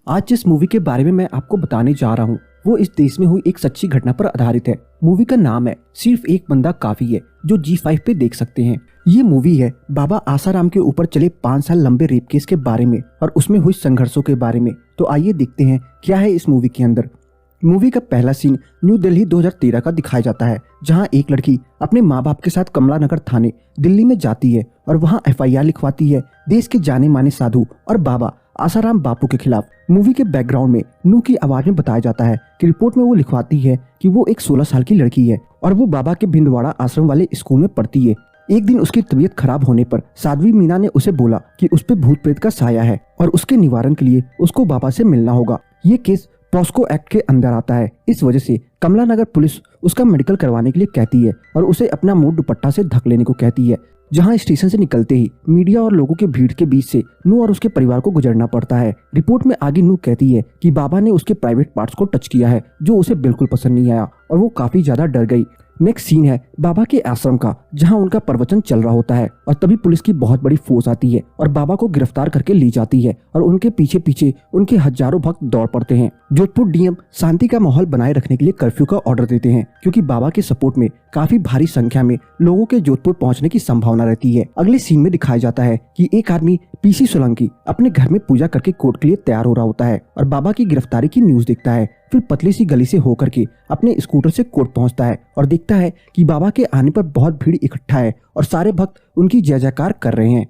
आज जिस मूवी के बारे में मैं आपको बताने जा रहा हूँ वो इस देश में हुई एक सच्ची घटना पर आधारित है। मूवी का नाम है सिर्फ एक बंदा काफी है, जो G5 पे देख सकते हैं। ये मूवी है बाबा आसाराम के ऊपर चले 5 साल लंबे रेप केस के बारे में और उसमें हुई संघर्षों के बारे में। तो आइए देखते हैं क्या है इस मूवी के अंदर। मूवी का पहला सीन न्यू दिल्ली 2013 का दिखाया जाता है, जहां एक लड़की अपने माँ बाप के साथ कमला नगर थाने दिल्ली में जाती है और वहां FIR लिखवाती है देश के जाने माने साधु और बाबा आसाराम बापू के खिलाफ। मूवी के बैकग्राउंड में नू की आवाज में बताया जाता है कि रिपोर्ट में वो लिखवाती है कि वो एक 16 साल की लड़की है और वो बाबा के भिंडवाड़ा आश्रम वाले स्कूल में पढ़ती है। एक दिन उसकी तबीयत खराब होने पर साध्वी मीना ने उसे बोला कि उस पे भूत प्रेत का साया है और उसके निवारण के लिए उसको बाबा से मिलना होगा। ये केस पॉस्को एक्ट के अंदर आता है। इस वजह से कमला नगर पुलिस उसका मेडिकल करवाने के लिए कहती है और उसे अपना मुंह दुपट्टा से ढक लेने को कहती है। जहां स्टेशन से निकलते ही मीडिया और लोगों के भीड़ के बीच से नू और उसके परिवार को गुजरना पड़ता है। रिपोर्ट में आगे नू कहती है कि बाबा ने उसके प्राइवेट पार्ट्स को टच किया है, जो उसे बिल्कुल पसंद नहीं आया और वो काफी ज्यादा डर गई। नेक्स्ट सीन है बाबा के आश्रम का, जहां उनका प्रवचन चल रहा होता है और तभी पुलिस की बहुत बड़ी फोर्स आती है और बाबा को गिरफ्तार करके ली जाती है और उनके पीछे पीछे उनके हजारों भक्त दौड़ पड़ते हैं। जोधपुर DM शांति का माहौल बनाए रखने के लिए कर्फ्यू का ऑर्डर देते हैं, क्योंकि बाबा के सपोर्ट में काफी भारी संख्या में लोगों के जोधपुर पहुंचने की संभावना रहती है। अगले सीन में दिखाया जाता है कि एक आदमी PC सोलंकी अपने घर में पूजा करके कोर्ट के लिए तैयार हो रहा होता है और बाबा की गिरफ्तारी की न्यूज देखता है। फिर पतली सी गली से होकर के अपने स्कूटर से कोर्ट पहुंचता है और देखता है कि बाबा के आने पर बहुत भीड़ इकट्ठा है और सारे भक्त उनकी जय जयकार कर रहे हैं।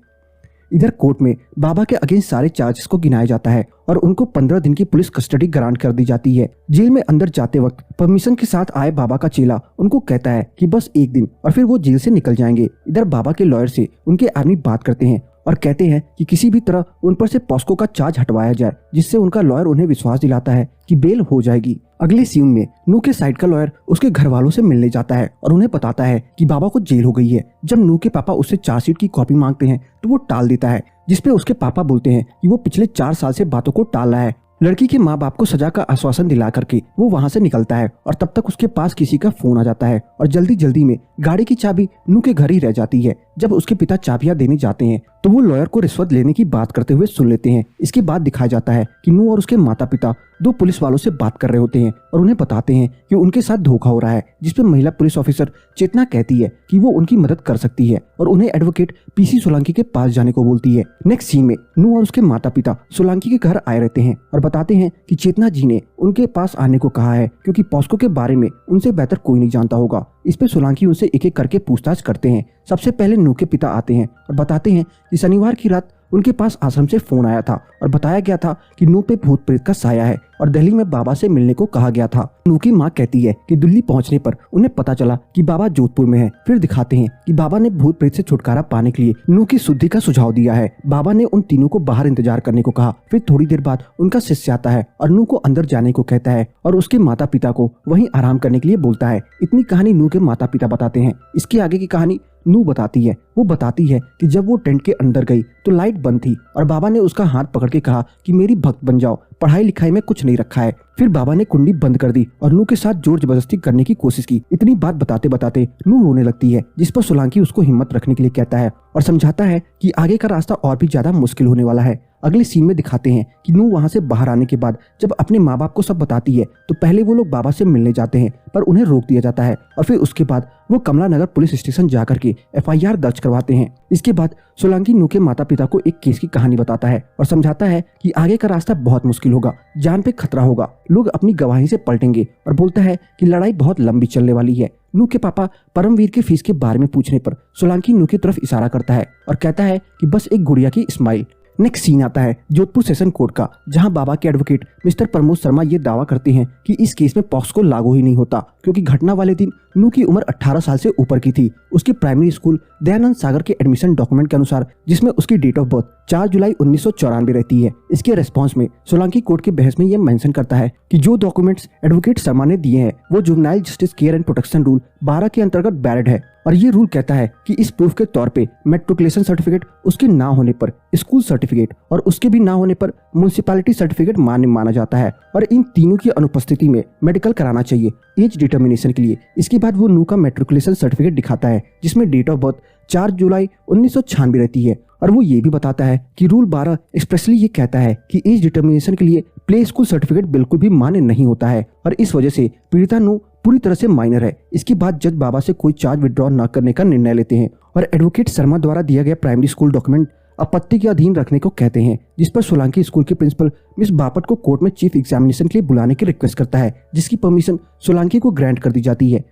इधर कोर्ट में बाबा के अगेंस्ट सारे चार्जेस को गिनाया जाता है और उनको 15 दिन की पुलिस कस्टडी ग्रांट कर दी जाती है। जेल में अंदर जाते वक्त परमिशन के साथ आए बाबा का चेला उनको कहता है कि बस एक दिन और फिर वो जेल से निकल जाएंगे। इधर बाबा के लॉयर से उनके आदमी बात करते हैं और कहते हैं कि किसी भी तरह उन पर से पॉस्को का चार्ज हटवाया जाए, जिससे उनका लॉयर उन्हें विश्वास दिलाता है कि बेल हो जाएगी। अगले सीन में नू के साइड का लॉयर उसके घर वालों से मिलने जाता है और उन्हें बताता है कि बाबा को जेल हो गई है। जब नू के पापा उससे चार्जशीट की कॉपी मांगते हैं तो वो टाल देता है, जिसपे उसके पापा बोलते हैं कि वो पिछले 4 साल से बातों को टाल रहा है। लड़की के माँ बाप को सजा का आश्वासन दिला करके वो वहाँ से निकलता है और तब तक उसके पास किसी का फोन आ जाता है और जल्दी जल्दी में गाड़ी की चाबी नू के घर ही रह जाती है। जब उसके पिता चाबियां देने जाते हैं तो वो लॉयर को रिश्वत लेने की बात करते हुए सुन लेते हैं। इसके बाद दिखाया जाता है कि नू और उसके माता पिता 2 पुलिस वालों से बात कर रहे होते हैं और उन्हें बताते हैं कि उनके साथ धोखा हो रहा है, जिसपे महिला पुलिस ऑफिसर चेतना कहती है कि वो उनकी मदद कर सकती है और उन्हें एडवोकेट PC सोलंकी के पास जाने को बोलती है। नेक्स्ट सीन में नू और उसके माता पिता सोलंकी के घर आए रहते हैं और बताते हैं कि चेतना जी ने उनके पास आने को कहा है, क्योंकि पॉस्को के बारे में उनसे बेहतर कोई नहीं जानता होगा। इस पे सोलंकी उनसे एक एक करके पूछताछ करते हैं। सबसे पहले नू के पिता आते हैं और बताते हैं कि शनिवार की रात उनके पास आश्रम से फोन आया था और बताया गया था कि नू पे भूत प्रेत का साया है और दिल्ली में बाबा से मिलने को कहा गया था। नू की माँ कहती है कि दिल्ली पहुंचने पर उन्हें पता चला कि बाबा जोधपुर में है। फिर दिखाते हैं कि बाबा ने भूत प्रेत से छुटकारा पाने के लिए नू की शुद्धि का सुझाव दिया है। बाबा ने उन तीनों को बाहर इंतजार करने को कहा। फिर थोड़ी देर बाद उनका शिष्य आता है और नू को अंदर जाने को कहता है और उसके माता पिता को वहीं आराम करने के लिए बोलता है। इतनी कहानी नू के माता पिता बताते हैं। इसके आगे की कहानी नू बताती है। वो बताती है कि जब वो टेंट के अंदर गई तो लाइट बंद थी और बाबा ने उसका हाथ पकड़ के कहा कि मेरी भक्त बन जाओ, पढ़ाई लिखाई में कुछ नहीं रखा है। फिर बाबा ने कुंडी बंद कर दी और नू के साथ जोर जबरदस्ती करने की कोशिश की। इतनी बात बताते बताते नू रोने लगती है, जिस पर सोलंकी उसको हिम्मत रखने के लिए कहता है और समझाता है कि आगे का रास्ता और भी ज्यादा मुश्किल होने वाला है। अगले सीन में दिखाते हैं कि नू वहां से बाहर आने के बाद जब अपने माँ बाप को सब बताती है तो पहले वो लोग बाबा से मिलने जाते हैं, पर उन्हें रोक दिया जाता है और फिर उसके बाद वो कमला नगर पुलिस स्टेशन जाकर के FIR दर्ज करवाते हैं। इसके बाद सोलंकी नू के माता पिता को एक केस की कहानी बताता है और समझाता है कि आगे का रास्ता बहुत मुश्किल होगा, जान पे खतरा होगा, लोग अपनी गवाही से पलटेंगे और बोलता है कि लड़ाई बहुत लंबी चलने वाली है। नू के पापा परमवीर के फीस के बारे में पूछने पर सोलंकी नू की तरफ इशारा करता है और कहता है कि बस एक गुड़िया की स्माइल। नेक्स्ट सीन आता है जोधपुर सेशन कोर्ट का, जहां बाबा के एडवोकेट मिस्टर प्रमोद शर्मा ये दावा करते हैं कि इस केस में पॉक्सो लागू ही नहीं होता, क्योंकि घटना वाले दिन नू की उम्र 18 साल से ऊपर की थी। उसकी प्राइमरी स्कूल दयानंद सागर के एडमिशन डॉक्यूमेंट के अनुसार, जिसमें उसकी डेट ऑफ बर्थ 4 जुलाई 1994 रहती है। इसके रेस्पॉन्स में सोलंकी कोर्ट के बहस में यह मेंशन करता है कि जो डॉक्यूमेंट्स एडवोकेट शर्मा ने दिए हैं वो juvenile justice care and protection rule 12 के अंतर्गत वैलिड है और ये रूल कहता है कि इस प्रूफ के तौर पे मैट्रिकुलेशन सर्टिफिकेट उसके ना होने पर स्कूल सर्टिफिकेट और उसके भी ना होने पर म्युनिसिपैलिटी सर्टिफिकेट मान्य माना जाता है और इन तीनों की अनुपस्थिति में मेडिकल कराना चाहिए एज डिटर्मिनेशन के लिए। इसके बाद वो नू का मैट्रिकुलेशन सर्टिफिकेट दिखाता है, जिसमें डेट ऑफ बर्थ 4 जुलाई 1996 रहती है और वो ये भी बताता है कि रूल 12 एक्सप्रेसली ये कहता है कि एज डिटर्मिनेशन के लिए प्ले स्कूल सर्टिफिकेट बिल्कुल भी मान्य नहीं होता है और इस वजह से पीड़िता नू पूरी तरह से माइनर है। इसके बाद जज बाबा से कोई चार्ज विड्रॉ न करने का निर्णय लेते हैं और एडवोकेट शर्मा द्वारा दिया गया प्राइमरी स्कूल डॉक्यूमेंट आपत्ति के अधीन रखने को कहते हैं, जिस पर सोलंकी स्कूल के प्रिंसिपल मिस बापट को कोर्ट में चीफ एग्जामिनेशन के लिए बुलाने की रिक्वेस्ट करता है, जिसकी परमिशन सोलंकी को ग्रांट कर दी जाती है।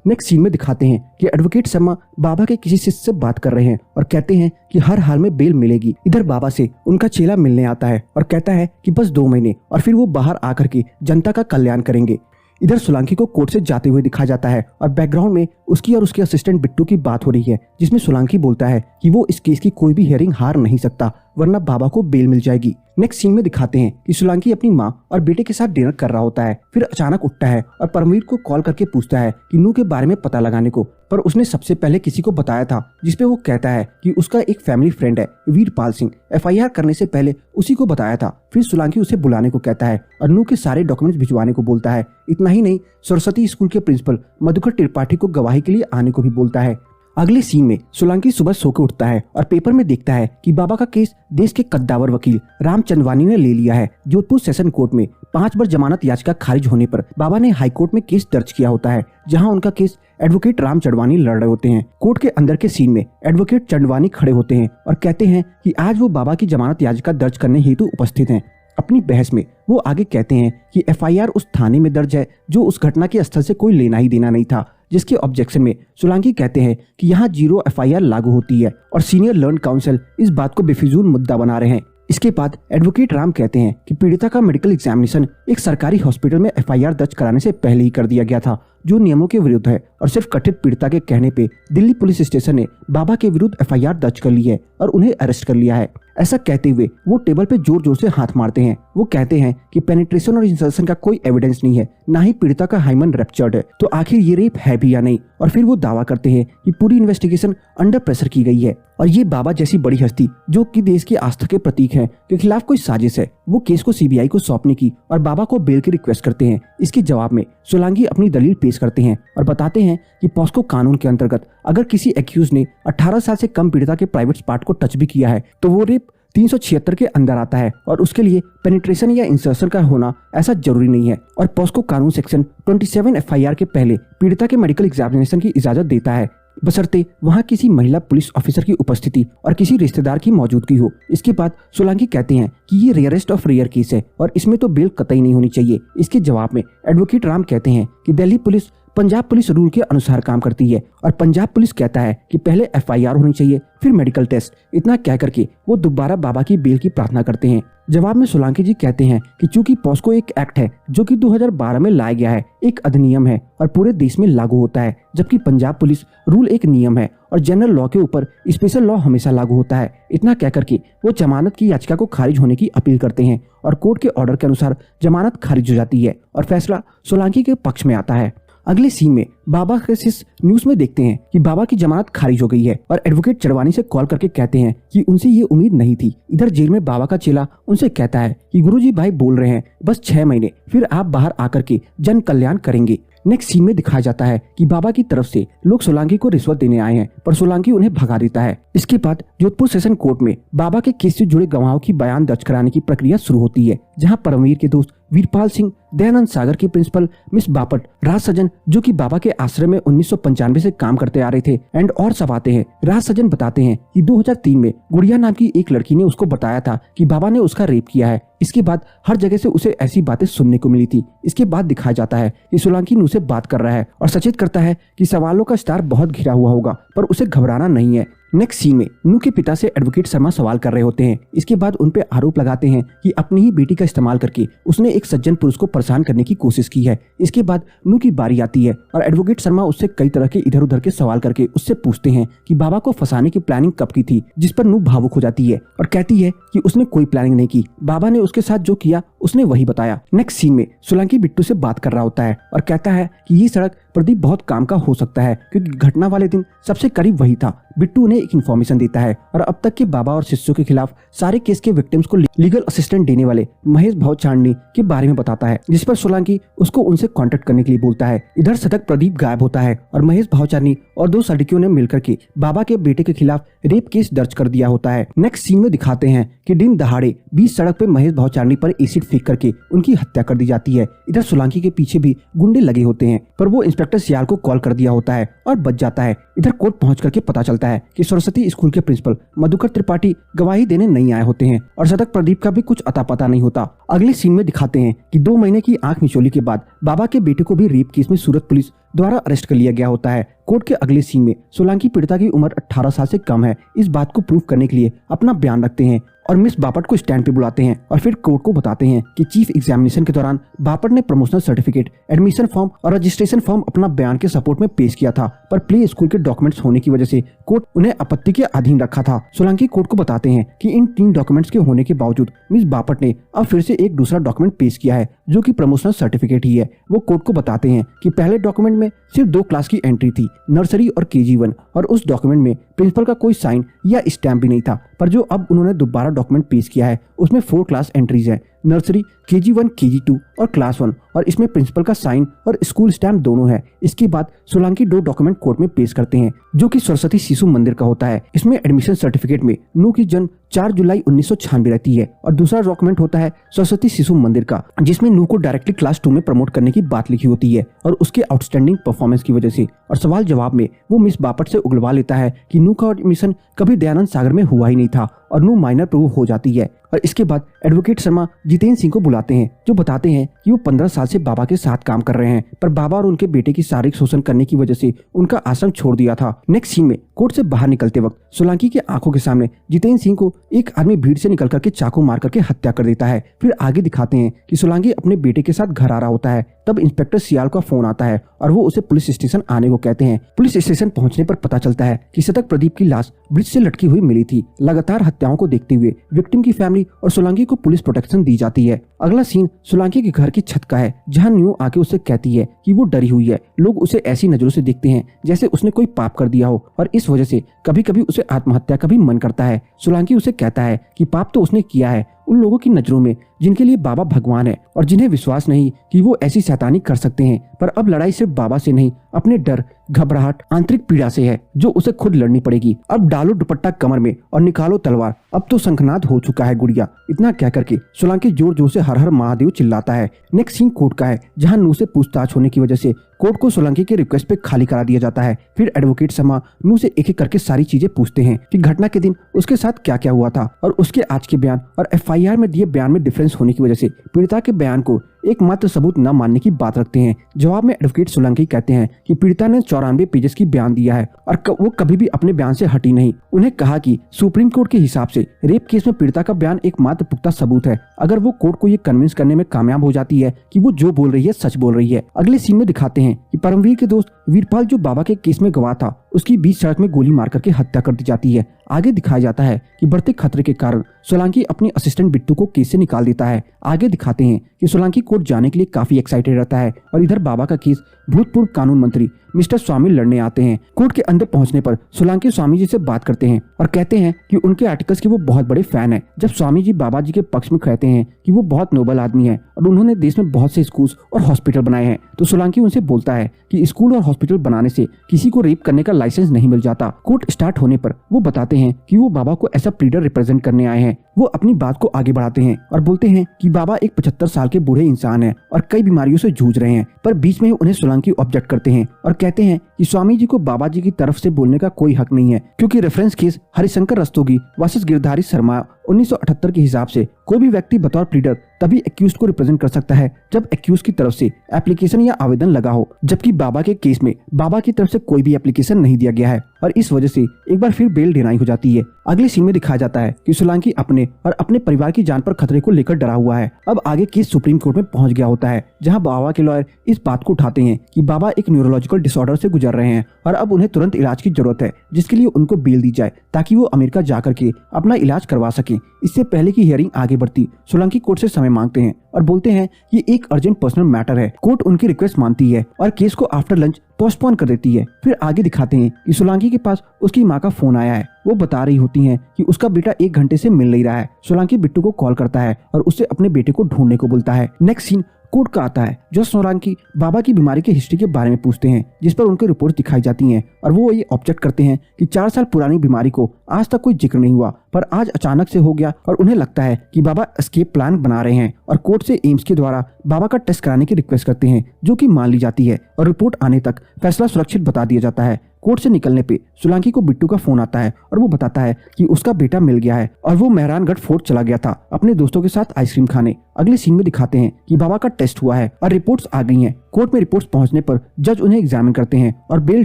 नेक्स्ट सीन में दिखाते हैं कि एडवोकेट शर्मा बाबा के किसी शिष्य से बात कर रहे हैं और कहते हैं कि हर हाल में बेल मिलेगी। इधर बाबा से उनका चेला मिलने आता है और कहता है कि बस 2 महीने और फिर वो बाहर आकर के जनता का कल्याण करेंगे। इधर सोलंकी को कोर्ट से जाते हुए दिखाया जाता है और बैकग्राउंड में उसकी और उसके असिस्टेंट बिट्टू की बात हो रही है, जिसमें सोलंकी बोलता है कि वो इस केस की कोई भी हियरिंग हार नहीं सकता वरना बाबा को बेल मिल जाएगी। नेक्स्ट सीन में दिखाते हैं कि सोलंकी अपनी माँ और बेटे के साथ डिनर कर रहा होता है, फिर अचानक उठता है और परमवीर को कॉल करके पूछता है कि नू के बारे में पता लगाने को, पर उसने सबसे पहले किसी को बताया था, जिसपे वो कहता है कि उसका एक फैमिली फ्रेंड है वीरपाल सिंह, FIR करने से पहले उसी को बताया था। फिर सोलंकी उसे बुलाने को कहता है और नू के सारे डॉक्यूमेंट्स भिजवाने को बोलता है। इतना ही नहीं, सरस्वती स्कूल के प्रिंसिपल मधुकर त्रिपाठी को गवाही के लिए आने को भी बोलता है। अगले सीन में सोलंकी सुबह सो के उठता है और पेपर में देखता है कि बाबा का केस देश के कद्दावर वकील राम चंदवानी ने ले लिया है। जोधपुर सेशन कोर्ट में 5 बार जमानत याचिका खारिज होने पर बाबा ने हाई कोर्ट में केस दर्ज किया होता है, जहां उनका केस एडवोकेट राम चंदवानी लड़ रहे होते हैं। कोर्ट के अंदर के सीन में एडवोकेट चंदवानी खड़े होते हैं और कहते हैं कि आज वो बाबा की जमानत याचिका दर्ज करने हेतु उपस्थित हैं। अपनी बहस में वो आगे कहते हैं कि FIR उस थाने में दर्ज है जो उस घटना के स्थल से कोई लेना ही देना नहीं था, जिसके ऑब्जेक्शन में सोलंकी कहते हैं कि यहाँ 0 FIR लागू होती है और सीनियर लर्न काउंसिल इस बात को बेफिजूल मुद्दा बना रहे हैं। इसके बाद एडवोकेट राम कहते हैं कि पीड़िता का मेडिकल एग्जामिनेशन एक सरकारी हॉस्पिटल में FIR दर्ज कराने से पहले ही कर दिया गया था, जो नियमों के विरुद्ध है और सिर्फ कथित पीड़िता के कहने पे दिल्ली पुलिस स्टेशन ने बाबा के विरुद्ध FIR दर्ज कर ली है और उन्हें अरेस्ट कर लिया है। ऐसा कहते हुए वो टेबल पे जोर जोर से हाथ मारते हैं। वो कहते हैं कि पेनिट्रेशन और इंसर्शन का कोई एविडेंस नहीं है, ना ही पीड़िता का हाइमन रप्चर्ड है, तो आखिर ये रेप है भी या नहीं। और फिर वो दावा करते हैं कि पूरी इन्वेस्टिगेशन अंडर प्रेशर की गई है और ये बाबा जैसी बड़ी हस्ती जो कि देश की आस्था के प्रतीक है के खिलाफ कोई साजिश है। वो केस को CBI को सौंपने की और बाबा को बेल की रिक्वेस्ट करते हैं। इसके जवाब में सोलंकी अपनी दलील पेश करते हैं और बताते हैं कि पॉस्को कानून के अंतर्गत अगर किसी एक्यूज ने 18 साल से कम पीड़िता के प्राइवेट पार्ट को टच भी किया है तो वो रेप 376 के अंदर आता है और उसके लिए पेनिट्रेशन या इंसर्शन का होना ऐसा जरूरी नहीं है। और पॉस्को कानून सेक्शन 27 FIR के पहले पीड़िता के मेडिकल एग्जामिनेशन की इजाजत देता है, बशर्ते वहां किसी महिला पुलिस ऑफिसर की उपस्थिति और किसी रिश्तेदार की मौजूदगी हो। इसके बाद सोलंकी कहते हैं कि ये रेयरेस्ट ऑफ रेयर केस है और इसमें तो बेल कतई नहीं होनी चाहिए। इसके जवाब में एडवोकेट राम कहते हैं कि Delhi police Punjab police rule के अनुसार काम करती है और पंजाब पुलिस कहता है कि पहले FIR होनी चाहिए फिर मेडिकल टेस्ट। इतना कह करके वो दोबारा बाबा की बेल की प्रार्थना करते हैं। जवाब में सोलंकी जी कहते हैं कि चूंकि पॉस्को एक एक्ट है जो कि 2012 में लाया गया है, एक अधिनियम है और पूरे देश में लागू होता है, जबकि पंजाब पुलिस रूल एक नियम है और जनरल लॉ के ऊपर स्पेशल लॉ हमेशा लागू होता है। इतना कह करके वो जमानत की याचिका को खारिज होने की अपील करते हैं और कोर्ट के ऑर्डर के अनुसार जमानत खारिज हो जाती है और फैसला सोलंकी के पक्ष में आता है। अगले सीन में बाबा के शिष्य न्यूज में देखते हैं कि बाबा की जमानत खारिज हो गई है और एडवोकेट चंदवानी से कॉल करके कहते हैं कि उनसे ये उम्मीद नहीं थी। इधर जेल में बाबा का चेला उनसे कहता है कि गुरुजी भाई बोल रहे हैं बस 6 महीने फिर आप बाहर आकर के जन कल्याण करेंगे। नेक्स्ट सीन में दिखाया जाता है कि बाबा की तरफ से लोग सोलंकी को रिश्वत देने आए हैं पर सोलंकी उन्हें भगा देता है। इसके बाद जोधपुर सेशन कोर्ट में बाबा के केस से जुड़े गवाहों की बयान दर्ज कराने की प्रक्रिया शुरू होती है, जहां परमवीर के दोस्त वीरपाल सिंह, दयानंद सागर की प्रिंसिपल मिस बापट, राज सजन जो कि बाबा के आश्रय में 1995 से काम करते आ रहे थे एंड और सब आते हैं। राज सजन बताते हैं कि 2003 में गुड़िया नाम की एक लड़की ने उसको बताया था कि बाबा ने उसका रेप किया है। इसके बाद हर जगह से उसे ऐसी बातें सुनने को मिली थी। इसके बाद दिखाया जाता है कि सोलंकी नू से बात कर रहा है और सचेत करता है कि सवालों का स्टार बहुत घिरा हुआ होगा पर उसे घबराना नहीं है। नेक्स्ट सीन में नू के पिता से एडवोकेट शर्मा सवाल कर रहे होते हैं। इसके बाद उन पे आरोप लगाते हैं कि अपनी ही बेटी का इस्तेमाल करके उसने एक सज्जन पुरुष को परेशान करने की कोशिश की है। इसके बाद नू की बारी आती है और एडवोकेट शर्मा उससे कई तरह के इधर उधर के सवाल करके उससे पूछते हैं कि बाबा को फंसाने की प्लानिंग कब की थी, जिस पर नू भावुक हो जाती है और कहती है कि उसने कोई प्लानिंग नहीं की, बाबा ने उसके साथ जो किया उसने वही बताया। नेक्स्ट सीन में सोलंकी बिट्टू से बात कर रहा होता है और कहता है कि ये सड़क प्रदीप बहुत काम का हो सकता है क्योंकि घटना वाले दिन सबसे करीब वही था। बिट्टू उन्हें एक इन्फॉर्मेशन देता है और अब तक के बाबा और शिष्यों के खिलाफ सारे केस के विक्टिम्स को लीगल असिस्टेंट देने वाले महेश भावचारणी के बारे में बताता है, जिस पर सोलंकी उसको उनसे कांटेक्ट करने के लिए बोलता है। इधर सतत प्रदीप गायब होता है और महेश भावचारणी और दो सड़कियों ने मिलकर के बाबा के बेटे के खिलाफ रेप केस दर्ज कर दिया होता है। नेक्स्ट सीन में दिखाते हैं कि दिन दहाड़े बीच सड़क पे महेश भावचारणी पर एसिड फेंक करके उनकी हत्या कर दी जाती है। इधर सोलंकी के पीछे भी गुंडे लगे होते हैं, पर वो इंस्पेक्टर सियाल को कॉल कर दिया होता है और बच जाता है। इधर कोर्ट पहुंच करके पता चलता है कि सरस्वती स्कूल के प्रिंसिपल मधुकर त्रिपाठी गवाही देने नहीं आए होते हैं और सतत प्रदीप का भी कुछ अता पता नहीं होता। अगले सीन में दिखाते हैं कि 2 महीने की आंख मिचौली के बाद बाबा के बेटे को भी रेप केस में सूरत पुलिस द्वारा अरेस्ट कर लिया गया होता है। कोर्ट के अगले सीन में सोलंकी पीड़िता की उम्र 18 साल से कम है, इस बात को प्रूव करने के लिए अपना बयान रखते हैं और मिस बापट को स्टैंड पे बुलाते हैं और फिर कोर्ट को बताते हैं कि चीफ एग्जामिनेशन के दौरान बापट ने प्रमोशनल सर्टिफिकेट, एडमिशन फॉर्म और रजिस्ट्रेशन फॉर्म अपना बयान के सपोर्ट में पेश किया था, पर प्ले स्कूल के डॉक्यूमेंट्स होने की वजह से कोर्ट उन्हें आपत्ति के अधीन रखा था। सोलंकी कोर्ट को बताते हैं कि इन 3 डॉक्यूमेंट्स के होने के बावजूद मिस बापट ने अब फिर से एक दूसरा डॉक्यूमेंट पेश किया है जो कि प्रमोशनल सर्टिफिकेट ही है। वो कोर्ट को बताते हैं कि पहले डॉक्यूमेंट में सिर्फ 2 क्लास की एंट्री थी, नर्सरी और KG1, और उस डॉक्यूमेंट में प्रिंसिपल का कोई साइन या स्टैम्प भी नहीं था, पर जो अब उन्होंने दोबारा डॉक्यूमेंट पेश किया है उसमें 4 क्लास एंट्रीज हैं, नर्सरी, KG1, KG2 और क्लास 1, और इसमें प्रिंसिपल का साइन और स्कूल स्टैम्प दोनों है। इसके बाद सोलंकी 2 डॉक्यूमेंट कोर्ट में पेश करते हैं जो कि सरस्वती शिशु मंदिर का होता है। इसमें एडमिशन सर्टिफिकेट में नू की जन्म 4 जुलाई 1996 रहती है और दूसरा डॉक्यूमेंट होता है सरस्वती शिशु मंदिर का, जिसमें नू को डायरेक्टली क्लास 2 में प्रमोट करने की बात लिखी होती है और उसके आउटस्टैंडिंग परफॉर्मेंस की वजह से। और सवाल जवाब में वो मिस बापट से उगलवा लेता है कि नू का एडमिशन कभी दयानंद सागर में हुआ ही नहीं था और नू माइनर प्रूव हो जाती है। और इसके बाद एडवोकेट शर्मा जितेंद्र सिंह को बुलाते हैं जो बताते हैं कि वो 15 साल से बाबा के साथ काम कर रहे हैं, पर बाबा और उनके बेटे की शारीरिक शोषण करने की वजह से उनका आश्रम छोड़ दिया था। नेक्स्ट सीन में कोर्ट से बाहर निकलते वक्त सोलंकी के आंखों के सामने जितेंद्र सिंह को एक आदमी भीड़ से निकल करके चाकू मार करके हत्या कर देता है। फिर आगे दिखाते हैं कि सोलंकी अपने बेटे के साथ घर आ रहा होता है, तब इंस्पेक्टर सियाल का फोन आता है और वो उसे पुलिस स्टेशन आने को कहते हैं। पुलिस स्टेशन पहुंचने पर पता चलता है कि सतत प्रदीप की लाश ब्रिज से लटकी हुई मिली थी। लगातार हत्याओं को देखते हुए विक्टिम की फैमिली और सोलंकी को पुलिस प्रोटेक्शन दी जाती है। अगला सीन सोलंकी के घर की छत का है जहां न्यू आके उसे कहती है कि वो डरी हुई है। लोग उसे ऐसी नजरों से देखते हैं जैसे उसने कोई पाप कर दिया हो और इस वजह से कभी कभी उसे आत्महत्या का भी मन करता है। सोलंकी उसे कहता है कि पाप तो उसने किया है उन लोगों की नजरों में जिनके लिए बाबा भगवान है और जिन्हें विश्वास नहीं कि वो ऐसी शैतानी कर सकते हैं, पर अब लड़ाई सिर्फ बाबा से नहीं अपने डर, घबराहट, आंतरिक पीड़ा से है जो उसे खुद लड़नी पड़ेगी। अब डालो दुपट्टा कमर में और निकालो तलवार, अब तो शंखनाद हो चुका है गुड़िया। इतना कह करके सोलंकी जोर जोर से हर हर महादेव चिल्लाता है। नेक्स्ट सीन कोर्ट का है जहां नू से पूछताछ होने की वजह से कोर्ट को सोलंकी के रिक्वेस्ट पे खाली करा दिया जाता है। फिर एडवोकेट शर्मा नू से एक एक करके सारी चीजें पूछते हैं कि घटना के दिन उसके साथ क्या क्या हुआ था और उसके आज के बयान और FIR में दिए बयान में डिफरेंस होने की वजह से पीड़िता के बयान को एकमात्र सबूत न मानने की बात रखते हैं। जवाब में एडवोकेट सोलंकी कहते हैं कि पीड़िता ने 94 पेजेस की बयान दिया है और वो कभी भी अपने बयान से हटी नहीं। उन्हें कहा कि सुप्रीम कोर्ट के हिसाब से रेप केस में पीड़िता का बयान एकमात्र पुख्ता सबूत है। अगर वो कोर्ट को ये कन्विंस करने में कामयाब हो जाती है कि वो जो बोल रही है सच बोल रही है। अगले सीन में दिखाते हैं कि परमवीर के दोस्त वीरपाल जो बाबा के केस में गवाह था उसकी बीच सड़क में गोली मार करके हत्या कर दी जाती है। आगे दिखाया जाता है कि बढ़ते खतरे के कारण सोलंकी अपनी असिस्टेंट बिट्टू को केस से निकाल देता है। आगे दिखाते हैं कि सोलंकी कोर्ट जाने के लिए काफी एक्साइटेड रहता है और इधर बाबा का केस भूतपूर्व कानून मंत्री मिस्टर स्वामी लड़ने आते हैं। कोर्ट के अंदर पहुंचने पर सोलंकी स्वामी जी से बात करते हैं और कहते हैं कि उनके आर्टिकल्स के वो बहुत बड़े फैन हैं। जब स्वामी जी बाबा जी के पक्ष में कहते हैं कि वो बहुत नोबल आदमी है और उन्होंने देश में बहुत से स्कूल और हॉस्पिटल बनाए हैं, तो सोलंकी उनसे बोलता है कि स्कूल और हॉस्पिटल बनाने से किसी को रेप करने का लाइसेंस नहीं मिल जाता। कोर्ट स्टार्ट होने पर वो बताते हैं कि वो बाबा को ऐसा प्लीडर रिप्रेजेंट करने आए हैं। वो अपनी बात को आगे बढ़ाते हैं और बोलते हैं कि बाबा एक 75 साल के बूढ़े इंसान हैं और कई बीमारियों से जूझ रहे हैं, पर बीच में उन्हें सोलंकी ऑब्जेक्ट करते हैं और कहते हैं कि स्वामी जी को बाबा जी की तरफ से बोलने का कोई हक नहीं है क्योंकि reference case Harishankar Rastogi versus Girdhari Sharma 1978 के हिसाब से कोई भी व्यक्ति बतौर प्लीडर तभी एक्यूज्ड को रिप्रेजेंट कर सकता है जब एक्यूज्ड की तरफ से एप्लीकेशन या आवेदन लगा हो, जबकि बाबा के केस में बाबा की तरफ से कोई भी एप्लीकेशन नहीं दिया गया है और इस वजह से एक बार फिर बेल डिनाई हो जाती है। अगले सीन में दिखाया जाता है कि सोलंकी अपने और अपने परिवार की जान पर खतरे को लेकर डरा हुआ है। अब आगे केस सुप्रीम कोर्ट में पहुंच गया होता है जहां बाबा के लॉयर इस बात को उठाते हैं कि बाबा एक न्यूरोलॉजिकल डिसऑर्डर से गुजर गुजर रहे हैं और अब उन्हें तुरंत इलाज की जरूरत है, जिसके लिए उनको बेल दी जाए ताकि वो अमेरिका जाकर के अपना इलाज करवा सके। इससे पहले की हियरिंग आगे बढ़ती, सोलंकी कोर्ट से समय मांगते हैं और बोलते हैं ये एक अर्जेंट पर्सनल मैटर है। कोर्ट उनकी रिक्वेस्ट मानती है और केस को आफ्टर लंच पोस्टपोन कर देती है। फिर आगे दिखाते हैं कि सोलंकी के पास उसकी माँ का फोन आया है। वो बता रही होती हैं कि उसका बेटा 1 घंटे से मिल नहीं रहा है। सोलंकी बिट्टू को कॉल करता है और उससे अपने बेटे को ढूंढने को बोलता है। नेक्स्ट सीन कोर्ट का आता है, जो सोलंकी बाबा की बीमारी के हिस्ट्री के बारे में पूछते हैं, जिस पर उनकी रिपोर्ट दिखाई जाती हैं और वो ये ऑब्जेक्ट करते हैं कि 4 साल पुरानी बीमारी को आज तक कोई जिक्र नहीं हुआ, पर आज अचानक से हो गया और उन्हें लगता है कि बाबा एस्केप प्लान बना रहे हैं और कोर्ट से एम्स के द्वारा बाबा का टेस्ट कराने की रिक्वेस्ट करते हैं, जो कि मान ली जाती है और रिपोर्ट आने तक फैसला सुरक्षित बता दिया जाता है। कोर्ट से निकलने पे सोलंकी को बिट्टू का फोन आता है और वो बताता है कि उसका बेटा मिल गया है और वो मेहरानगढ़ फोर्ट चला गया था अपने दोस्तों के साथ आइसक्रीम खाने। अगले सीन में दिखाते हैं कि बाबा का टेस्ट हुआ है और रिपोर्ट्स आ गई हैं। कोर्ट में रिपोर्ट्स पहुंचने पर जज उन्हें एग्जामिन करते हैं और बेल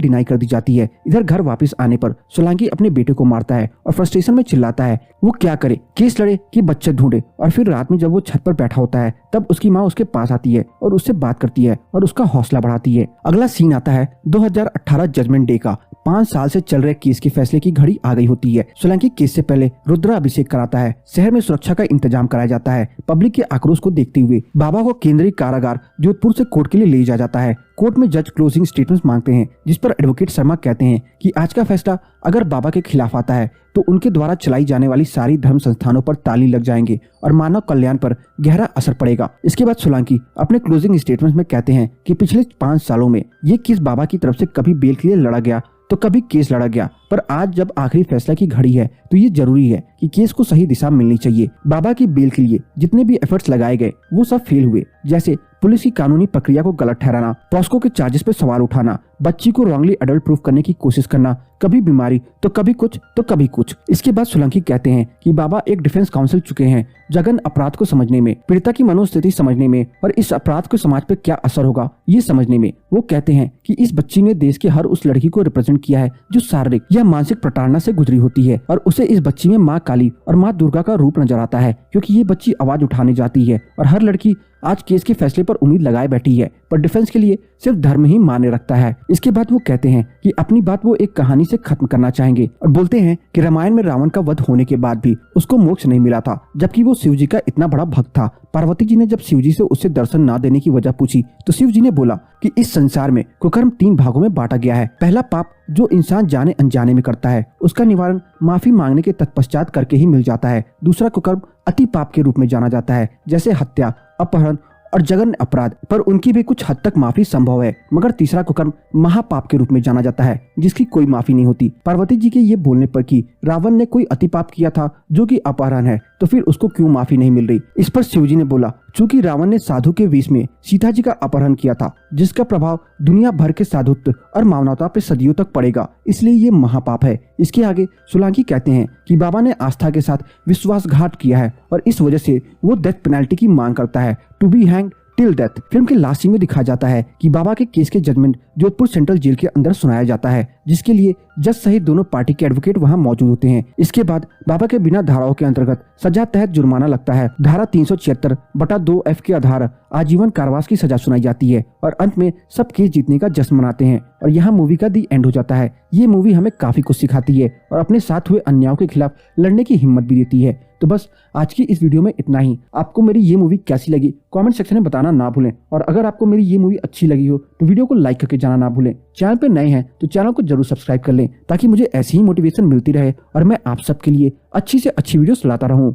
डिनाई कर दी जाती है। इधर घर वापस आने पर सोलंकी अपने बेटे को मारता है और फ्रस्ट्रेशन में चिल्लाता है वो क्या करे, केस लड़े कि बच्चे ढूंढे। और फिर रात में जब वो छत पर बैठा होता है तब उसकी माँ उसके पास आती है और उससे बात करती है और उसका हौसला बढ़ाती है। अगला सीन आता है 2018 जजमेंट डे का। 5 साल से चल रहे केस के फैसले की घड़ी आ गई होती है। सोलंकी केस से पहले रुद्राभिषेक कराता है। शहर में सुरक्षा का इंतजाम कराया जाता है। पब्लिक के आक्रोश को देखते हुए बाबा को केंद्रीय कारागार जोधपुर से कोर्ट के लिए ले जाया जाता है। कोर्ट में जज क्लोजिंग स्टेटमेंट मांगते हैं, जिस पर एडवोकेट शर्मा कहते हैं कि आज का फैसला अगर बाबा के खिलाफ आता है तो उनके द्वारा चलाई जाने वाली सारी धर्म संस्थानों पर ताली लग जाएंगे और मानव कल्याण पर गहरा असर पड़ेगा। इसके बाद सोलंकी अपने क्लोजिंग स्टेटमेंट में कहते हैं कि पिछले 5 सालों में ये केस बाबा की तरफ से कभी बेल के लिए लड़ा गया तो कभी केस लड़ा गया, पर आज जब आखिरी फैसला की घड़ी है तो ये जरूरी है कि केस को सही दिशा मिलनी चाहिए। बाबा की बेल के लिए जितने भी एफर्ट्स लगाए गए वो सब फेल हुए, जैसे पुलिस की कानूनी प्रक्रिया को गलत ठहराना, पॉस्को के चार्जेस पे सवाल उठाना, बच्ची को रॉन्गली अडल्ट प्रूफ करने की कोशिश करना, कभी बीमारी तो कभी कुछ तो कभी कुछ। इसके बाद सोलंकी कहते हैं कि बाबा एक डिफेंस काउंसिल चुके हैं जघन्य अपराध को समझने में, पीड़िता की मनोस्थिति समझने में और इस अपराध को समाज पे क्या असर होगा ये समझने में। वो कहते हैं कि इस बच्ची ने देश के हर उस लड़की को रिप्रेजेंट किया है जो शारीरिक या मानसिक प्रताड़ना से गुजरी होती है और उसे इस बच्ची में माँ काली और माँ दुर्गा का रूप नजर आता है, क्योंकि ये बच्ची आवाज उठाने जाती है और हर लड़की आज केस के फैसले पर उम्मीद लगाए बैठी है, पर डिफेंस के लिए सिर्फ धर्म ही मान्य रखता है। इसके बाद वो कहते हैं कि अपनी बात वो एक कहानी से खत्म करना चाहेंगे और बोलते हैं कि रामायण में रावण का वध होने के बाद भी उसको मोक्ष नहीं मिला था, जबकि वो शिव जी का इतना बड़ा भक्त था। पार्वती जी ने जब शिव जी से उससे दर्शन ना देने की वजह पूछी तो शिव जी ने बोला कि इस संसार में कुकर्म 3 भागों में बांटा गया है। पहला पाप जो इंसान जाने अनजाने में करता है, उसका निवारण माफी मांगने के तत्पश्चात करके ही मिल जाता है। दूसरा कुकर्म अति पाप के रूप में जाना जाता है, जैसे हत्या, अपहरण और जघन्य अपराध, पर उनकी भी कुछ हद तक माफी संभव है। मगर तीसरा कुकर्म महापाप के रूप में जाना जाता है, जिसकी कोई माफी नहीं होती। पार्वती जी के ये बोलने पर कि रावण ने कोई अति पाप किया था जो कि अपहरण है, तो फिर उसको क्यों माफी नहीं मिल रही। इस पर शिवजी ने बोला चूंकि रावण ने साधु के वेश में सीता जी का अपहरण किया था, जिसका प्रभाव दुनिया भर के साधुत्व और मानवता पे सदियों तक पड़ेगा, इसलिए ये महापाप है। इसके आगे सोलंकी कहते हैं कि बाबा ने आस्था के साथ विश्वासघात किया है और इस वजह से वो डेथ पेनल्टी की मांग करता है, to be hanged till death. Film के लास्ट सीन में दिखाया जाता है कि बाबा के केस के जजमेंट जोधपुर सेंट्रल जेल के अंदर सुनाया जाता है, जिसके लिए जज सहित दोनों पार्टी के एडवोकेट वहां मौजूद होते हैं। इसके बाद बाबा के बिना धाराओं के अंतर्गत सजा तहत जुर्माना लगता है। धारा 376/2F के आधार आजीवन कारावास की सजा सुनाई जाती है और अंत में सब केस जीतने का जश्न मनाते हैं और यहाँ मूवी का दी एंड हो जाता है। ये मूवी हमें काफी कुछ सिखाती है और अपने साथ हुए अन्यायों के खिलाफ लड़ने की हिम्मत भी देती है। तो बस आज की इस वीडियो में इतना ही। आपको मेरी ये मूवी कैसी लगी कमेंट सेक्शन में बताना ना भूलें, और अगर आपको मेरी ये मूवी अच्छी लगी हो तो वीडियो को लाइक करके जाना ना भूलें। चैनल पे नए हैं तो चैनल को जरूर सब्सक्राइब कर लें, ताकि मुझे ऐसी ही मोटिवेशन मिलती रहे और मैं आप सबके लिए अच्छी से अच्छी वीडियोस लाता रहूं।